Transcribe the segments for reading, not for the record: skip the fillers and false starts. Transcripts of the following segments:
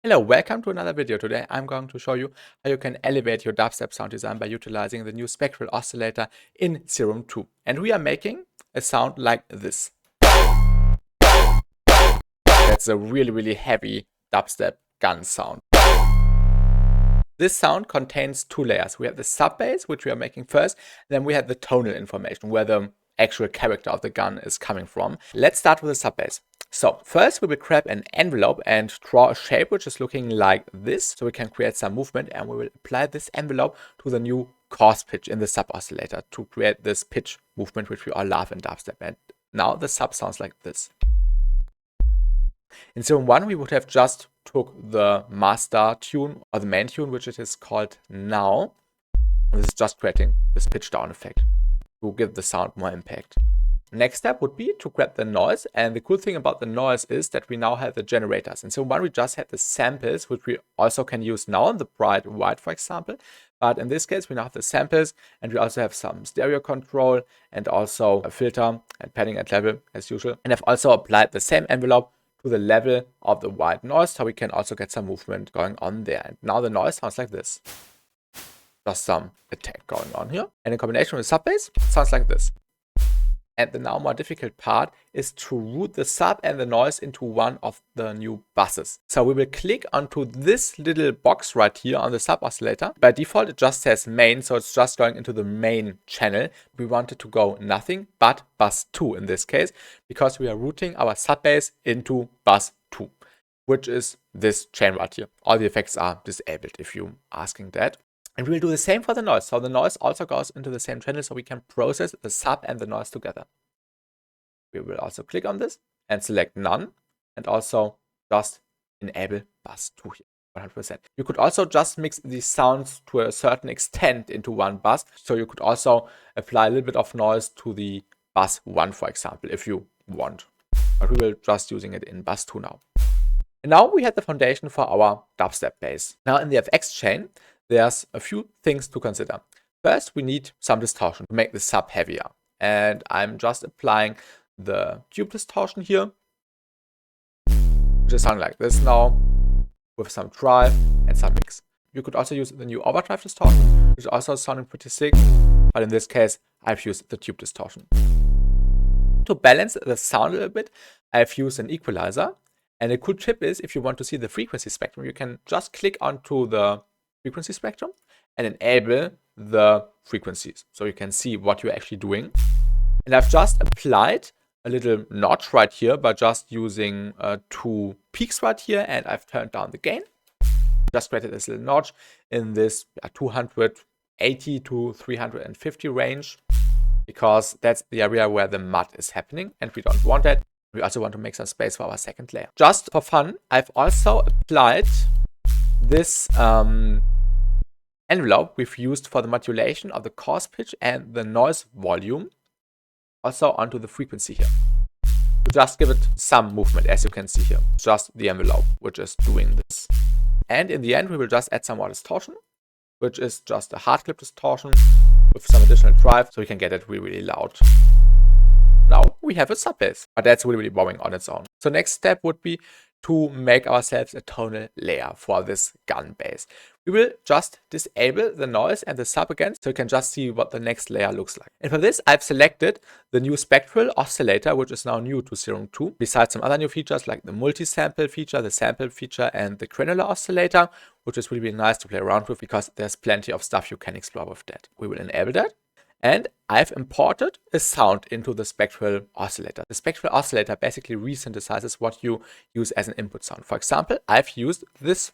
Hello, welcome to another video. Today I'm going to show you how you can elevate your dubstep sound design by utilizing the new Spectral Oscillator in Serum 2. And we are making a sound like this. That's a really heavy dubstep gun sound. This sound contains two layers. We have the sub bass, which we are making first, and then we have the tonal information, where the actual character of the gun is coming from. Let's start with the sub bass. So first we will grab an envelope and draw a shape which is looking like this, so we can create some movement, and we will apply this envelope to the new coarse pitch in the sub oscillator to create this pitch movement which we all love in dubstep. And now the sub sounds like this. In Serum 1 we would have just took the master tune or the main tune, which it is called now. And this is just creating this pitch down effect to give the sound more impact. Next step would be to grab the noise, and the cool thing about the noise is that we now have the generators. And so one we just had the samples, which we also can use now in the bright white, for example. But in this case, we now have the samples, and we also have some stereo control and also a filter and padding at level as usual. And I've also applied the same envelope to the level of the white noise, so we can also get some movement going on there. And now the noise sounds like this. Just some attack going on here. And in combination with sub bass, it sounds like this. And the now more difficult part is to route the sub and the noise into one of the new buses. So we will click onto this little box right here on the sub oscillator. By default, it just says main, so it's just going into the main channel. We want it to go nothing but bus 2 in this case, because we are routing our sub bass into bus 2, which is this chain right here. All the effects are disabled if you're asking that. And we will do the same for the noise. So the noise also goes into the same channel, so we can process the sub and the noise together. We will also click on this and select none, and also just enable bus 2 here, 100%. You could also just mix these sounds to a certain extent into one bus. So you could also apply a little bit of noise to the bus 1, for example, if you want. But we will just using it in bus 2 now. And now we have the foundation for our dubstep bass. Now in the FX chain, there's a few things to consider. First, we need some distortion to make the sub heavier. And I'm just applying the tube distortion here, which is sounding like this now, with some drive and some mix. You could also use the new overdrive distortion, which is also sounding pretty sick, but in this case, I've used the tube distortion. To balance the sound a little bit, I've used an equalizer. And a cool tip is, if you want to see the frequency spectrum, you can just click onto the frequency spectrum and enable the frequencies, so you can see what you're actually doing. And I've just applied a little notch right here by just using 2 peaks right here, and I've turned down the gain. Just created this little notch in this 280 to 350 range, because that's the area where the mud is happening, and we don't want that. We also want to make some space for our second layer. Just for fun, I've also applied this envelope we've used for the modulation of the coarse pitch and the noise volume also onto the frequency here, to just give it some movement, as you can see here. Just the envelope which is doing this. And in the end, we will just add some more distortion, which is just a hard clip distortion with some additional drive, so we can get it really loud. Now we have a sub bass, but that's really boring on its own. So next step would be to make ourselves a tonal layer for this gun bass. We will just disable the noise and the sub again, so you can just see what the next layer looks like. And for this, I've selected the new Spectral Oscillator, which is now new to Serum 2, besides some other new features like the multi-sample feature, the sample feature, and the granular oscillator, which is really nice to play around with, because there's plenty of stuff you can explore with that. We will enable that. And I've imported a sound into the Spectral Oscillator. The Spectral Oscillator basically resynthesizes what you use as an input sound. For example, I've used this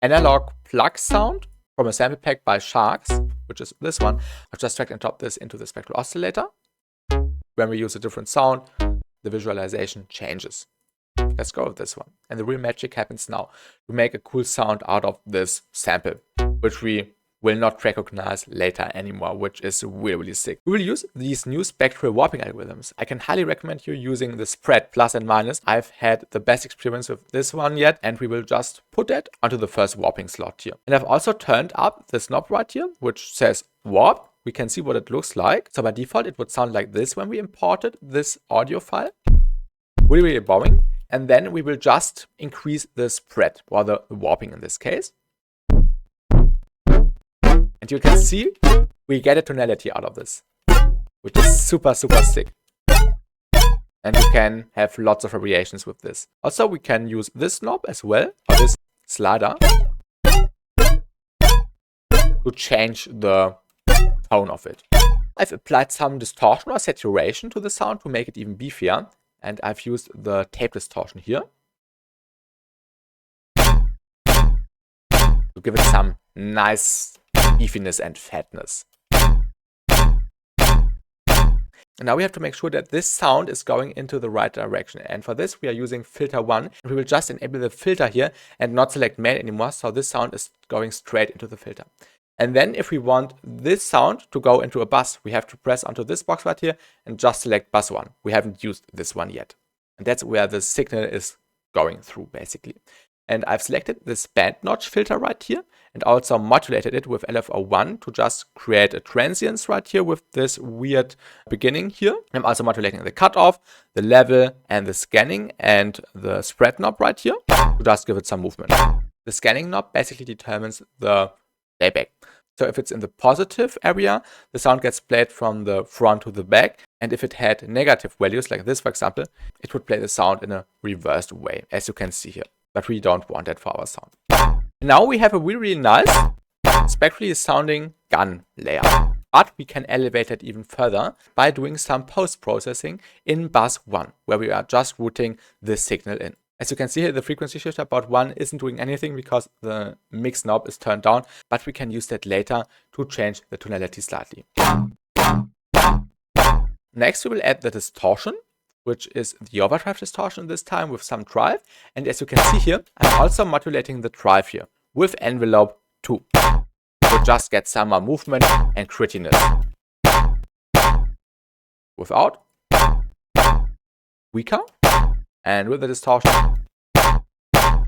analog plug sound from a sample pack by Sharks, which is this one. I've just dragged and dropped this into the Spectral Oscillator. When we use a different sound, the visualization changes. Let's go with this one. And the real magic happens now. We make a cool sound out of this sample, which we will not recognize later anymore, which is really sick. We will use these new spectral warping algorithms. I can highly recommend you using the spread plus and minus. I've had the best experience with this one yet, and we will just put that onto the first warping slot here. And I've also turned up this knob right here, which says warp. We can see what it looks like. So by default, it would sound like this when we imported this audio file. Really boring. And then we will just increase the spread, or the warping in this case. And you can see we get a tonality out of this, which is super, super sick. And you can have lots of variations with this. Also, we can use this knob as well, or this slider, to change the tone of it. I've applied some distortion or saturation to the sound to make it even beefier. And I've used the tape distortion here to give it some nice beefiness and fatness. And now we have to make sure that this sound is going into the right direction. And for this, we are using filter 1. And we will just enable the filter here and not select main anymore. So this sound is going straight into the filter. And then if we want this sound to go into a bus, we have to press onto this box right here and just select bus 1. We haven't used this one yet. And that's where the signal is going through, basically. And I've selected this band notch filter right here and also modulated it with LFO1 to just create a transience right here with this weird beginning here. I'm also modulating the cutoff, the level, and the scanning and the spread knob right here to just give it some movement. The scanning knob basically determines the playback. So if it's in the positive area, the sound gets played from the front to the back. And if it had negative values like this, for example, it would play the sound in a reversed way, as you can see here. But we don't want that for our sound. Now we have a really, really nice, spectrally sounding gun layer. But we can elevate it even further by doing some post-processing in bus 1, where we are just routing this signal in. As you can see here, the frequency shifter bot 1 isn't doing anything because the mix knob is turned down, but we can use that later to change the tonality slightly. Next, we will add the distortion, which is the overdrive distortion this time with some drive. And as you can see here, I'm also modulating the drive here with envelope 2 to just get some more movement and grittiness. Without, weaker, and with the distortion,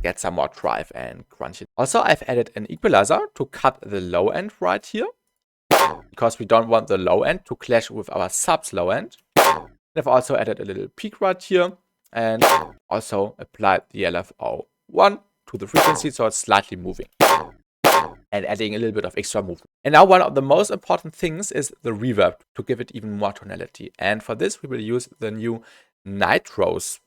get some more drive and crunchy. Also, I've added an equalizer to cut the low end right here, because we don't want the low end to clash with our subs low end. I've also added a little peak right here and also applied the LFO1 to the frequency so it's slightly moving and adding a little bit of extra movement. And now one of the most important things is the reverb to give it even more tonality. And for this, we will use the new Nitrous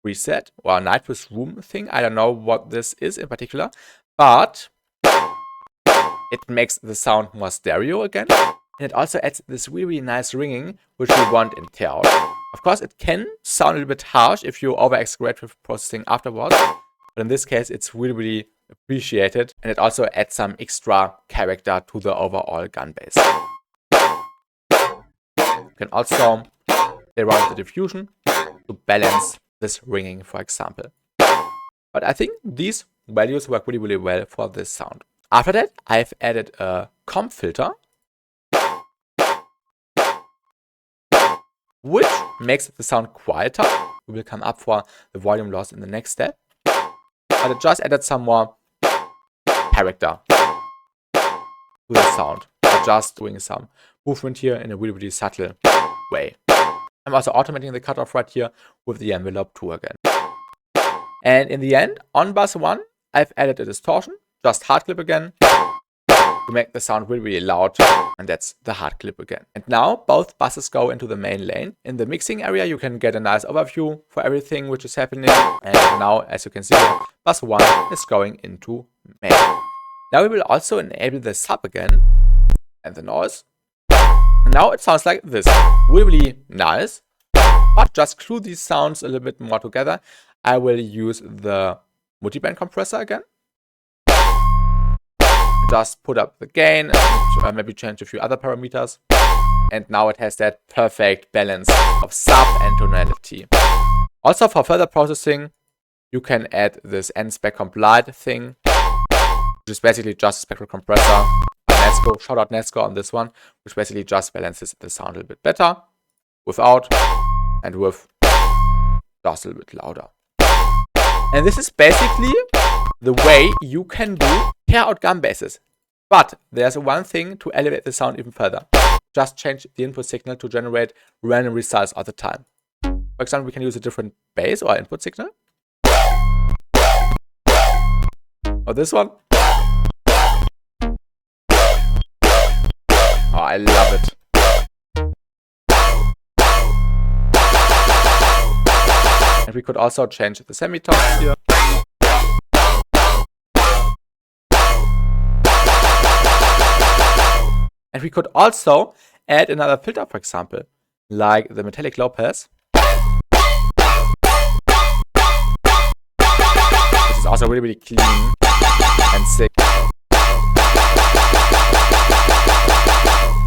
preset or Nitrous room thing. I don't know what this is in particular, but it makes the sound more stereo again. And it also adds this really nice ringing, which we want in tearout. Of course, it can sound a little bit harsh if you over-exaggerate with processing afterwards. But in this case, it's really, really appreciated. And it also adds some extra character to the overall gun bass. You can also play around with the diffusion to balance this ringing, for example. But I think these values work really, really well for this sound. After that, I've added a comp filter, which makes the sound quieter. We will come up for the volume loss in the next step. But it just added some more character to the sound. By just doing some movement here in a really, really subtle way. I'm also automating the cutoff right here with the envelope 2 again. And in the end, on bus 1, I've added a distortion, just hard clip again, to make the sound really, really loud, and that's the hard clip again. And now both buses go into the main lane. In the mixing area, you can get a nice overview for everything which is happening. And now, as you can see here, bus 1 is going into main. Now we will also enable the sub again and the noise. And now it sounds like this. Really, really nice. But just glue these sounds a little bit more together. I will use the multiband compressor again. Just put up the gain and maybe change a few other parameters. And now it has that perfect balance of sub and tonality. Also for further processing, you can add this nspec comp light thing, which is basically just a spectral compressor. Nasko, shout out Nasko on this one, which basically just balances the sound a little bit better, without, and with just a little bit louder. And this is basically the way you can do tearout gun basses. But there's one thing to elevate the sound even further. Just change the input signal to generate random results all the time. For example, we can use a different bass or input signal. Or this one. Oh, I love it. And we could also change the semitones here. And we could also add another filter, for example, like the metallic low pass, which is also really, really clean and sick.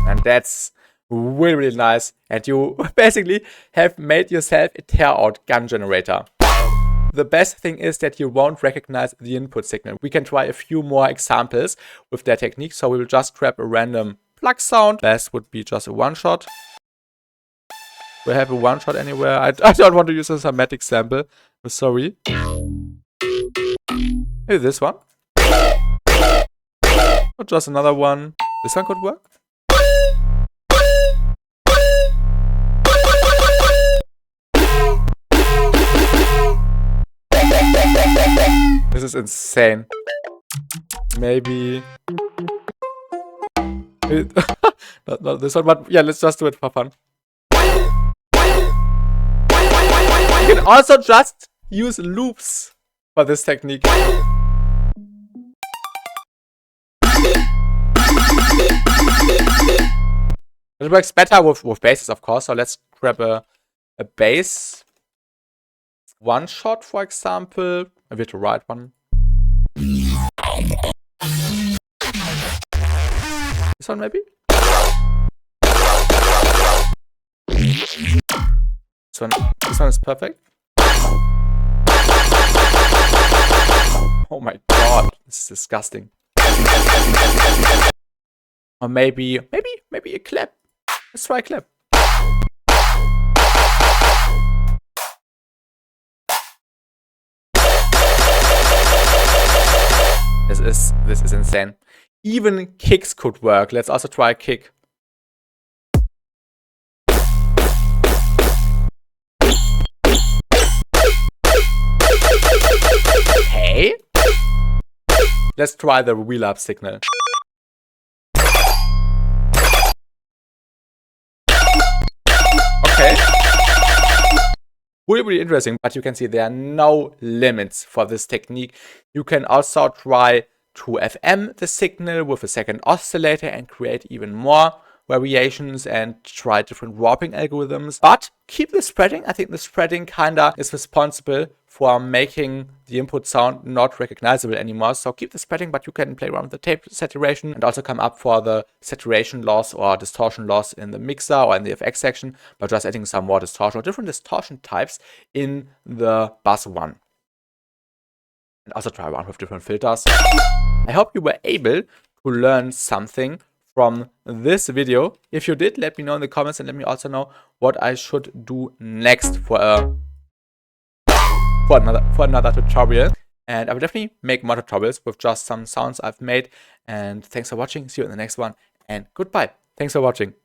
And that's really, really nice. And you basically have made yourself a tearout gun generator. The best thing is that you won't recognize the input signal. We can try a few more examples with that technique. So we will just grab a random plug sound. Best would be just a one shot. We have a one shot anywhere. I don't want to use a somatic sample. I'm sorry. Maybe this one. Or just another one. This one could work. This is insane. Maybe not this one, but yeah, let's just do it for fun. You can also just use loops for this technique. It works better with basses, of course. So let's grab a bass one shot, for example. Maybe the right one. This one, maybe? This one is perfect. Oh my god, this is disgusting. Or maybe a clap. Let's try a clap. This is insane. Even kicks could work. Let's also try a kick. Okay. Let's try the relapse signal. Okay. Really, really interesting, but you can see there are no limits for this technique. You can also try to FM the signal with a second oscillator and create even more variations and try different warping algorithms. But keep the spreading. I think the spreading kinda is responsible for making the input sound not recognizable anymore. So keep the spreading, but you can play around with the tape saturation and also come up for the saturation loss or distortion loss in the mixer or in the FX section by just adding some more distortion or different distortion types in the bus one. And also try around with different filters. I hope you were able to learn something from this video. If you did, let me know in the comments and let me also know what I should do next for another tutorial. And I will definitely make more tutorials with just some sounds I've made. And thanks for watching. See you in the next one. And goodbye. Thanks for watching.